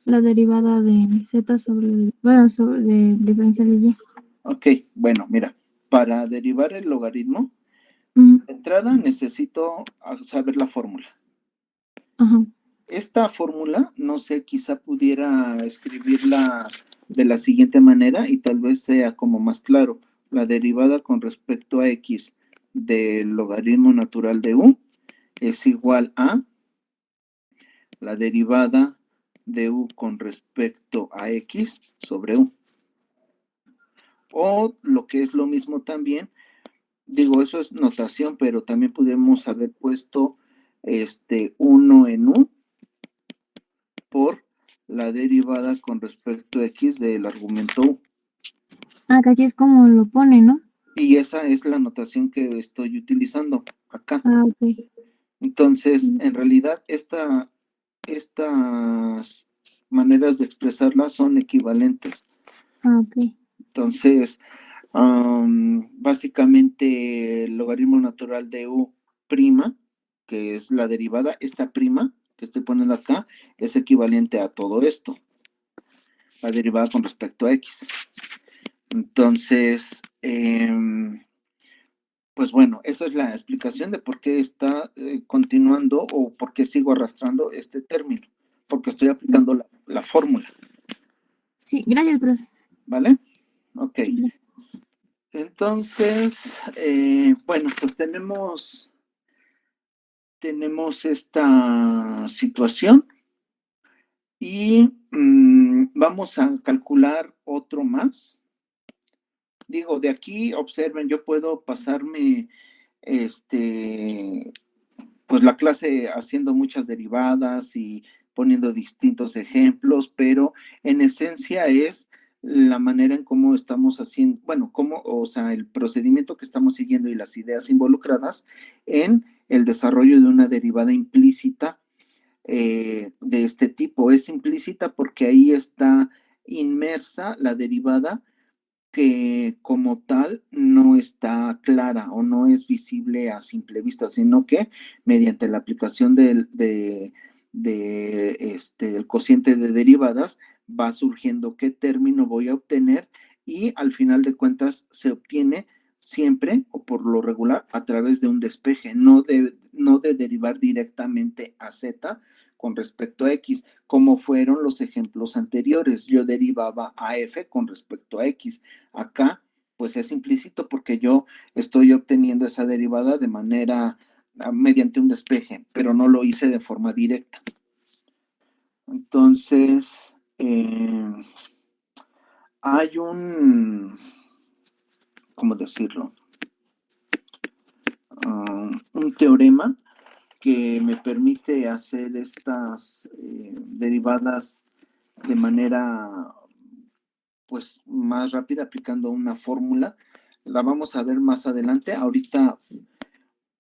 [SPEAKER 4] la derivada de z sobre, bueno, sobre de diferencial de y?
[SPEAKER 1] Ok, bueno, mira, para derivar el logaritmo,
[SPEAKER 4] Ujú,
[SPEAKER 1] de entrada necesito saber la fórmula.
[SPEAKER 4] ajá.
[SPEAKER 1] Esta fórmula, no sé, quizá pudiera escribirla de la siguiente manera y tal vez sea como más claro. La derivada con respecto a x del logaritmo natural de u es igual a la derivada de u con respecto a x sobre u. O lo que es lo mismo también, digo, eso es notación, pero también podemos haber puesto 1 en u por la derivada con respecto a x del argumento u.
[SPEAKER 4] Casi es como lo pone, ¿no?
[SPEAKER 1] Y esa es la notación que estoy utilizando acá.
[SPEAKER 4] Ok.
[SPEAKER 1] Entonces, en realidad, estas maneras de expresarla son equivalentes.
[SPEAKER 4] Ok.
[SPEAKER 1] Entonces, básicamente el logaritmo natural de u prima, que es la derivada, esta prima que estoy poniendo acá, es equivalente a todo esto, la derivada con respecto a x. Entonces, pues bueno, esa es la explicación de por qué está continuando o por qué sigo arrastrando este término, porque estoy aplicando la fórmula,
[SPEAKER 4] Sí, gracias, profe.
[SPEAKER 1] ¿vale? Ok.
[SPEAKER 4] Sí, gracias.
[SPEAKER 1] Entonces, bueno, pues tenemos esta situación y vamos a calcular otro más. Digo, de aquí, observen, yo puedo pasarme pues la clase haciendo muchas derivadas y poniendo distintos ejemplos, pero en esencia es la manera en cómo estamos haciendo, bueno, cómo, o sea, el procedimiento que estamos siguiendo y las ideas involucradas en el desarrollo de una derivada implícita de este tipo. Es implícita porque ahí está inmersa la derivada que como tal no está clara o no es visible a simple vista, sino que mediante la aplicación del cociente de derivadas va surgiendo qué término voy a obtener y al final de cuentas se obtiene siempre o por lo regular a través de un despeje, no de derivar directamente a z con respecto a x, como fueron los ejemplos anteriores. Yo derivaba a f con respecto a x. Acá, pues es implícito porque yo estoy obteniendo esa derivada de manera mediante un despeje, pero no lo hice de forma directa. Entonces, hay ¿cómo decirlo? Un teorema que me permite hacer estas derivadas de manera pues más rápida aplicando una fórmula. La vamos a ver más adelante. Ahorita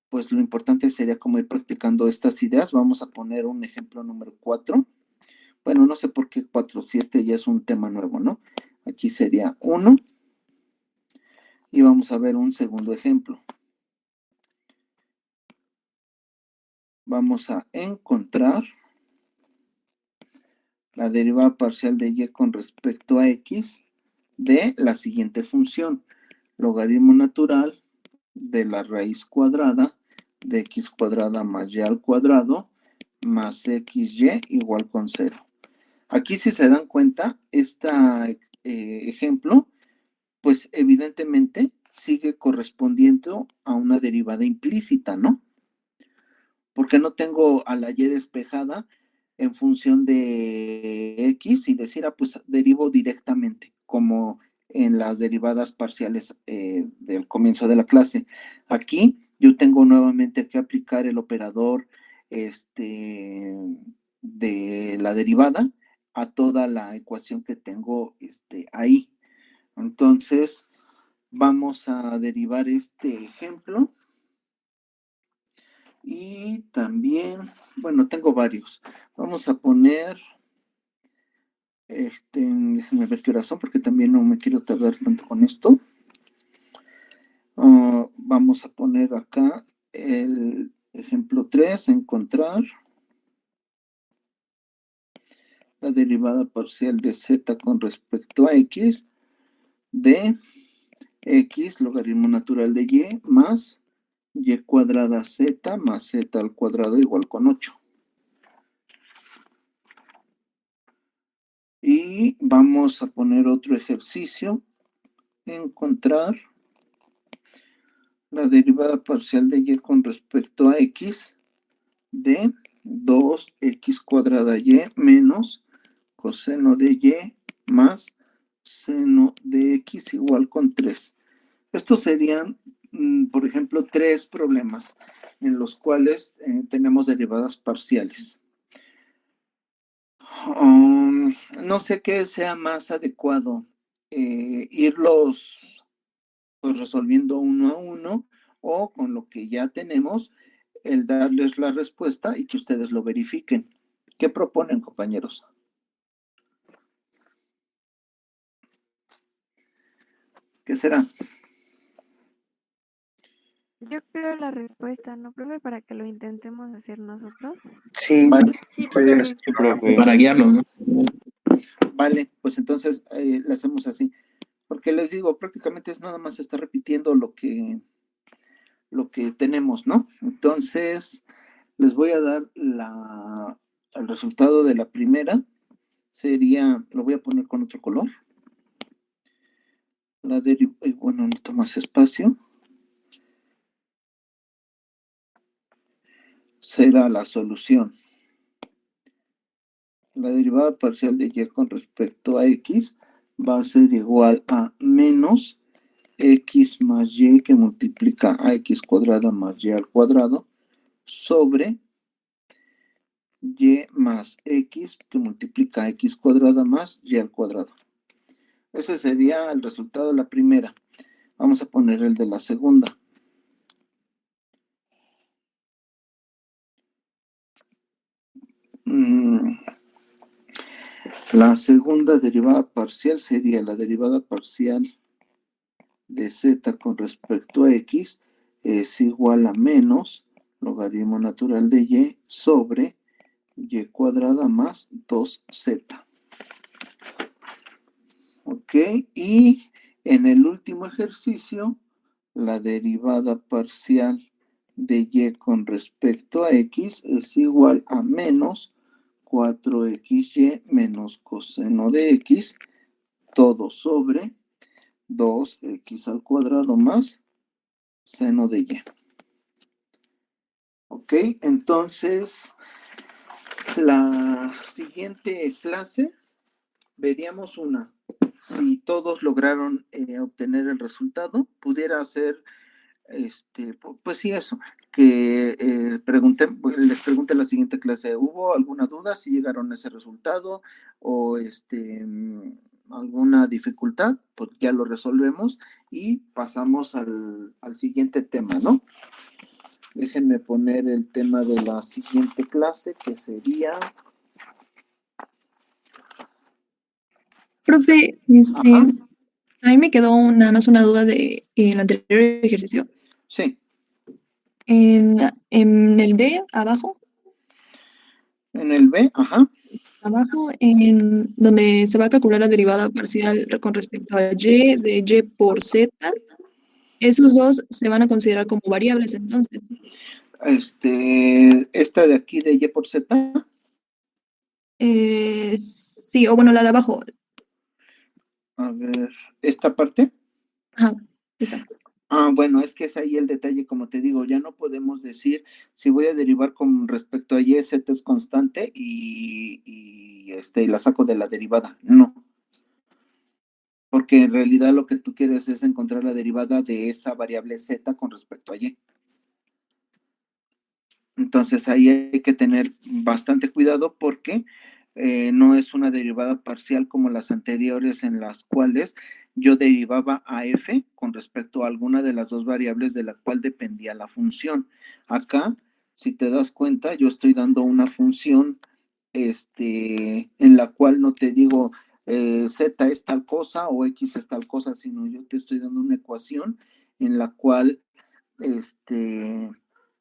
[SPEAKER 1] pues lo importante sería como ir practicando estas ideas. Vamos a poner un ejemplo número 4. Bueno, no sé por qué 4, si este ya es un tema nuevo, ¿no? Aquí sería 1 y vamos a ver un segundo ejemplo. Vamos a encontrar la derivada parcial de y con respecto a x de la siguiente función. Logaritmo natural de la raíz cuadrada de x cuadrada más y al cuadrado más xy igual con 0. Aquí si se dan cuenta, este ejemplo, pues evidentemente sigue correspondiendo a una derivada implícita, ¿no? Porque no tengo a la y despejada en función de X y decir, pues derivo directamente, como en las derivadas parciales del comienzo de la clase. Aquí yo tengo nuevamente que aplicar el operador de la derivada a toda la ecuación que tengo ahí. Entonces, vamos a derivar este ejemplo. Y también, bueno, tengo varios. Vamos a poner, déjenme ver qué horas son, porque también no me quiero tardar tanto con esto. Vamos a poner acá el ejemplo 3, encontrar la derivada parcial de z con respecto a x de x logaritmo natural de y más y cuadrada z más z al cuadrado igual con 8. Y vamos a poner otro ejercicio, encontrar la derivada parcial de y con respecto a x de 2x cuadrada y menos coseno de y más seno de x igual con 3. Estos serían, por ejemplo, 3 problemas en los cuales tenemos derivadas parciales. No sé qué sea más adecuado, irlos pues, resolviendo uno a uno o con lo que ya tenemos, el darles la respuesta y que ustedes lo verifiquen. ¿Qué proponen, compañeros? ¿Qué será?
[SPEAKER 5] Yo creo la respuesta, ¿no, profe? Para que lo intentemos hacer nosotros.
[SPEAKER 2] Sí,
[SPEAKER 1] Vale,
[SPEAKER 2] profe.
[SPEAKER 3] Para guiarnos, ¿no?
[SPEAKER 1] vale, pues entonces le hacemos así. Porque les digo, prácticamente es nada más está repitiendo lo que tenemos, ¿no? Entonces, les voy a dar el resultado de la primera. Sería, lo voy a poner con otro color. La derivada, bueno, no tomas espacio. Será la solución. La derivada parcial de y con respecto a x va a ser igual a menos x más y que multiplica a x cuadrada más y al cuadrado sobre y más x que multiplica a x cuadrada más y al cuadrado. Ese sería el resultado de la primera. Vamos a poner el de la segunda. La segunda derivada parcial sería la derivada parcial de z con respecto a x es igual a menos logaritmo natural de y sobre y cuadrada más 2z. Ok, y en el último ejercicio, la derivada parcial de y con respecto a x es igual a menos 4xy menos coseno de x, todo sobre 2x al cuadrado más seno de y. Ok, entonces la siguiente clase veríamos una. Si todos lograron obtener el resultado, pudiera ser, pues sí, eso, que les pregunte en la siguiente clase, ¿hubo alguna duda si llegaron a ese resultado o alguna dificultad? Pues ya lo resolvemos y pasamos al siguiente tema, ¿no? Déjenme poner el tema de la siguiente clase, que sería...
[SPEAKER 6] Profe,
[SPEAKER 1] Ajá.
[SPEAKER 6] a mí me quedó nada más una duda de el anterior ejercicio.
[SPEAKER 1] Sí.
[SPEAKER 6] En el B, abajo,
[SPEAKER 1] En el B, ajá.
[SPEAKER 6] abajo, en donde se va a calcular la derivada parcial con respecto a y de y por z, esos dos se van a considerar como variables entonces.
[SPEAKER 1] Esta de aquí de y por z.
[SPEAKER 6] Sí, o bueno, la de abajo.
[SPEAKER 1] A ver, esta parte.
[SPEAKER 6] Ajá, esa.
[SPEAKER 1] Bueno, es que es ahí el detalle, como te digo, ya no podemos decir si voy a derivar con respecto a y, z es constante y la saco de la derivada. No, porque en realidad lo que tú quieres es encontrar la derivada de esa variable z con respecto a y. Entonces ahí hay que tener bastante cuidado porque no es una derivada parcial como las anteriores en las cuales yo derivaba a f con respecto a alguna de las dos variables de la cual dependía la función. Acá, si te das cuenta, yo estoy dando una función en la cual no te digo z es tal cosa o x es tal cosa, sino yo te estoy dando una ecuación en la cual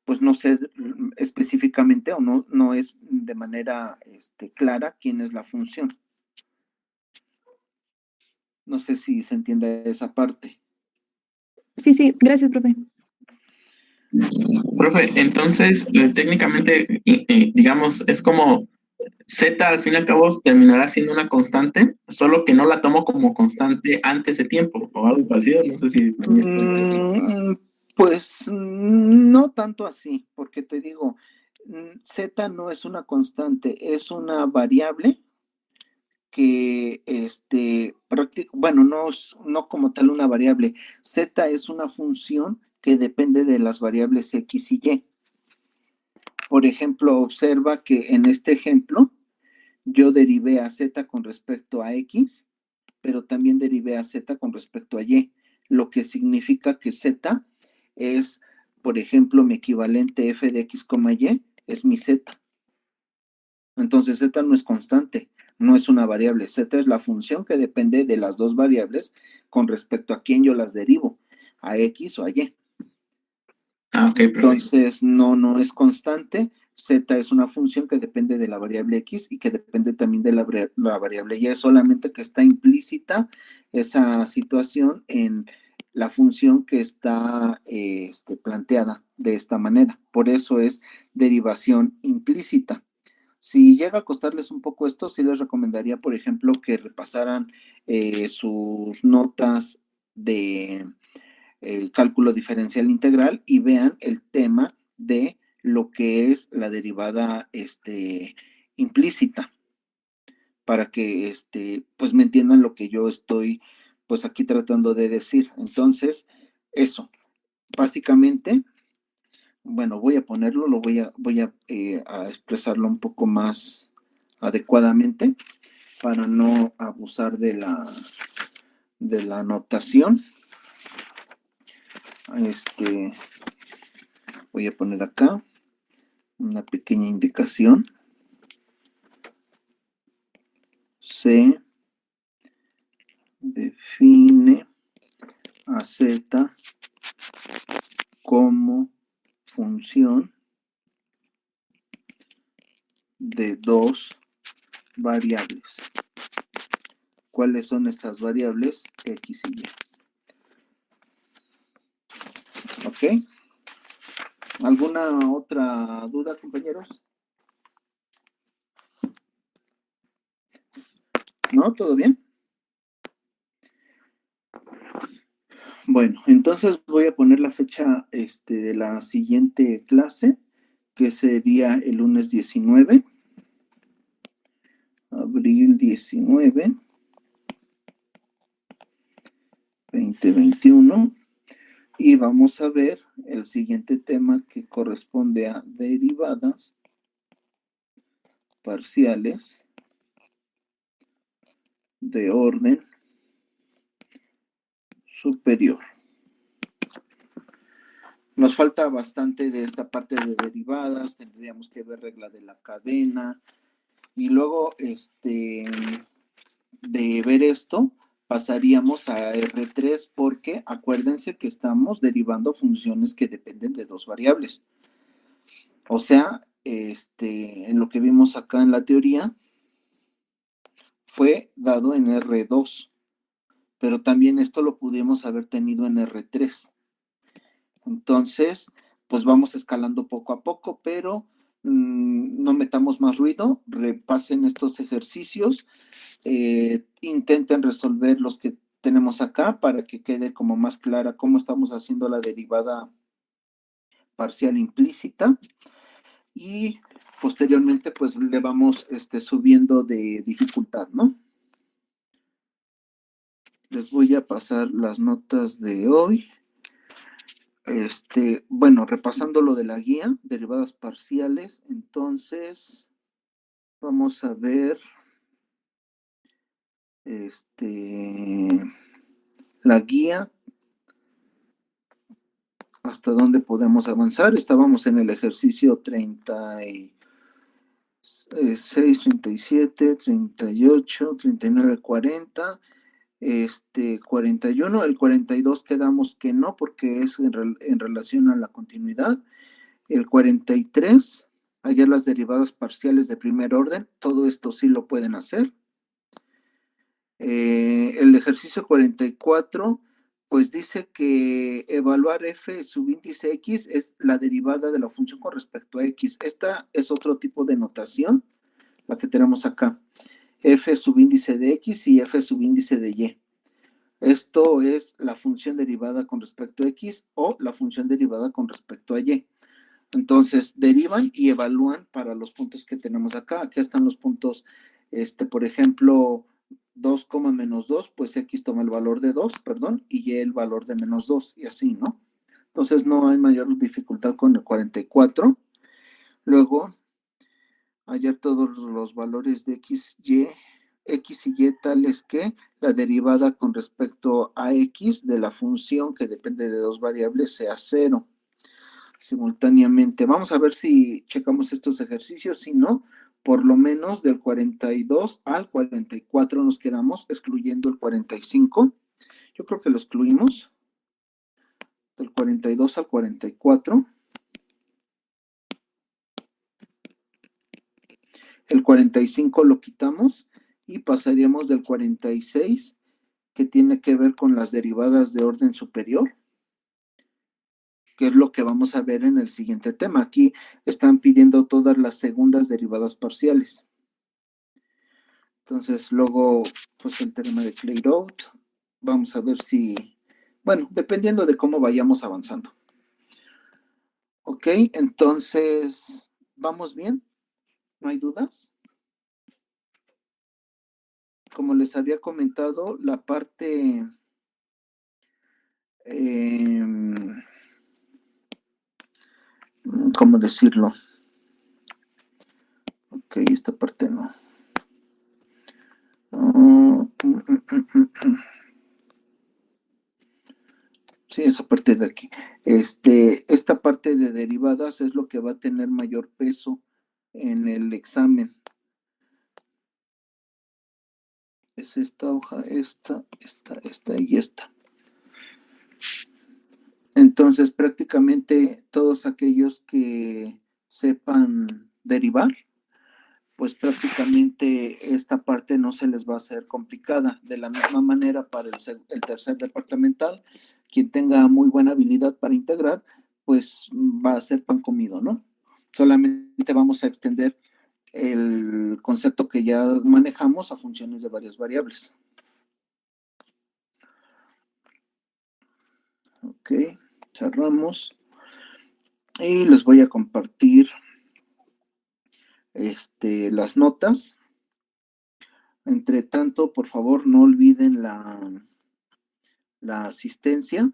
[SPEAKER 1] pues no sé específicamente o no es de manera clara quién es la función. No sé si se entiende esa parte.
[SPEAKER 6] Sí, gracias, profe.
[SPEAKER 3] Profe, entonces, técnicamente, digamos, es como Z al fin y al cabo terminará siendo una constante, solo que no la tomo como constante antes de tiempo o algo parecido, no sé si
[SPEAKER 1] Pues no tanto así, porque te digo, Z no es una constante, es una variable que, bueno, no como tal una variable. Z es una función que depende de las variables X y Y. Por ejemplo, observa que en este ejemplo yo derivé a Z con respecto a X, pero también derivé a Z con respecto a Y, lo que significa que Z es, por ejemplo, mi equivalente f de X, Y, es mi Z. Entonces Z no es constante, no es una variable. Z es la función que depende de las dos variables con respecto a quién yo las derivo, a X o a Y.
[SPEAKER 3] Okay,
[SPEAKER 1] entonces no es constante. Z es una función que depende de la variable X y que depende también de la variable Y, es solamente que está implícita esa situación en la función que está planteada de esta manera. Por eso es derivación implícita. Si llega a costarles un poco esto, sí les recomendaría, por ejemplo, que repasaran sus notas de cálculo diferencial integral y vean el tema de lo que es la derivada implícita, para que pues me entiendan lo que yo estoy pues aquí tratando de decir. Entonces, eso, básicamente, bueno, voy a ponerlo, voy a expresarlo un poco más adecuadamente para no abusar de la notación. Voy a poner acá una pequeña indicación. Se define a Z como función de dos variables. ¿Cuáles son estas variables? X y Y. ¿Ok? ¿Alguna otra duda, compañeros? ¿No? ¿Todo bien? Bueno, entonces voy a poner la fecha de la siguiente clase, que sería el lunes 19, abril 19, 2021, y vamos a ver el siguiente tema que corresponde a derivadas parciales de orden superior. Nos falta bastante de esta parte de derivadas, tendríamos que ver regla de la cadena y luego de ver esto pasaríamos a R3 porque acuérdense que estamos derivando funciones que dependen de dos variables. O sea, en lo que vimos acá en la teoría fue dado en R2, pero también esto lo pudimos haber tenido en R3. Entonces, pues vamos escalando poco a poco, pero no metamos más ruido, repasen estos ejercicios, intenten resolver los que tenemos acá para que quede como más clara cómo estamos haciendo la derivada parcial implícita. Y posteriormente pues le vamos subiendo de dificultad, ¿no? Les voy a pasar las notas de hoy. Bueno, repasando lo de la guía, derivadas parciales, entonces vamos a ver la guía, hasta dónde podemos avanzar. Estábamos en el ejercicio 36, 37, 38, 39, 40. 41, el 42 quedamos que no, porque es en relación a la continuidad. El 43, hallar las derivadas parciales de primer orden, todo esto sí lo pueden hacer. El ejercicio 44, pues dice que evaluar f subíndice x es la derivada de la función con respecto a x. Esta es otro tipo de notación, la que tenemos acá. F subíndice de x y f subíndice de y. Esto es la función derivada con respecto a x o la función derivada con respecto a y. Entonces, derivan y evalúan para los puntos que tenemos acá. Aquí están los puntos, por ejemplo, 2, menos 2, pues x toma el valor de 2, perdón, y y el valor de menos 2, y así, ¿no? Entonces, no hay mayor dificultad con el 44. Luego, hallar todos los valores de x y tales que la derivada con respecto a x de la función que depende de dos variables sea 0. Simultáneamente, vamos a ver si checamos estos ejercicios. Si no, por lo menos del 42 al 44 nos quedamos, excluyendo el 45. Yo creo que lo excluimos. Del 42 al 44. El 45 lo quitamos y pasaríamos del 46, que tiene que ver con las derivadas de orden superior, que es lo que vamos a ver en el siguiente tema. Aquí están pidiendo todas las segundas derivadas parciales. Entonces, luego, pues el teorema de Clairaut. Vamos a ver si, bueno, dependiendo de cómo vayamos avanzando. Ok, entonces, ¿vamos bien? ¿No hay dudas? Como les había comentado, la parte ¿cómo decirlo? Ok, esta parte no. Sí, esa parte de aquí. Esta parte de derivadas es lo que va a tener mayor peso en el examen. Es esta hoja, esta y esta. Entonces, prácticamente todos aquellos que sepan derivar, pues prácticamente esta parte no se les va a hacer complicada. De la misma manera para el tercer departamental, quien tenga muy buena habilidad para integrar, pues va a ser pan comido, ¿no? Solamente vamos a extender el concepto que ya manejamos a funciones de varias variables. Ok, cerramos. Y les voy a compartir las notas. Entre tanto, por favor, no olviden la asistencia.